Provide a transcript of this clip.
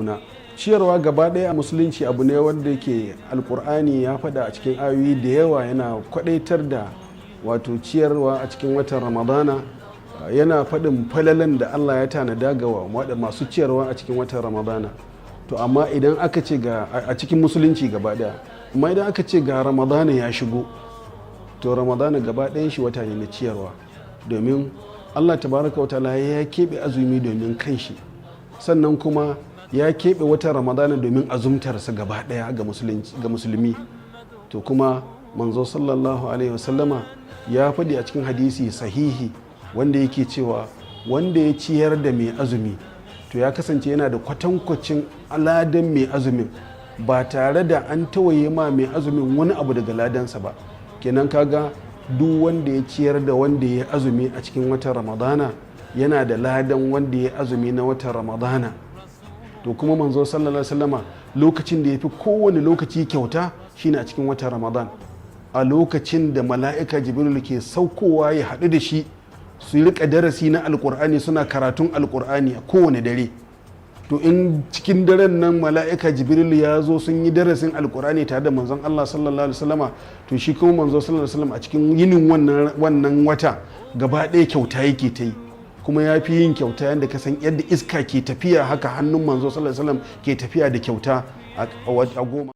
juna. Ciyarwa gaba ɗaya a musulunci abu ne wanda yake alkur'ani ya faɗa a cikin ayoyi da yawa, yana kwaɗaitar da wato ciyarwa a cikin watan ramadana, yana faɗin falalan da Allah ya tanada ga masu ciyarwa a cikin watan ramadana. To amma idan aka ce a cikin musulunci gaba ɗaya, amma idan aka ce ga ramadana ya shigo, to ramadana gaba ɗayan shi wata ne na ciyarwa, domin Allah tabaraka wa ta'ala ya keɓe azumi domin kanshi, sannan kuma ya keɓe watan ramadana domin azumtarsa gaba ɗaya ga musulmi. To kuma manzo sallallahu alaihi wasallama ya faɗi a cikin hadisi sahihi wanda yake cewa wanda ya ciyar da mai azumi to ya kasance yana da kwatankwacin aladan mai azumin, ba tare da an tawaye ma mai azumin wani abu daga ladansa ba. Kenan kaga duk wanda ya ciyar da wanda ya azumi a cikin watan ramadana yana da ladan wanda ya azumi na watan ramadana. To kuma manzo sallallahu alaihi wasallama lokacin da ya fi kowane lokaci kyauta shine a cikin watan ramadan, a lokacin da mala'ika jibril ke saukowa ya haɗu da shi su rika darasi na alkur'ani, suna karatun alkur'ani a kowane dare. To in cikin daren nan mala'ika jibril ya zo sun yi darasin alkur'ani tare da manzon Allah sallallahu alaihi wasallama, to shi kuma manzo sallallahu alaihi wasallam a cikin yinin wannan wata gaba ɗaya kyauta yake ta yi, kuma ya fi yin kyauta yadda ka san yadda iska ke tafiya haka hannun manzo sallallahu alaihi wasallam ke tafiya da kyauta a goma.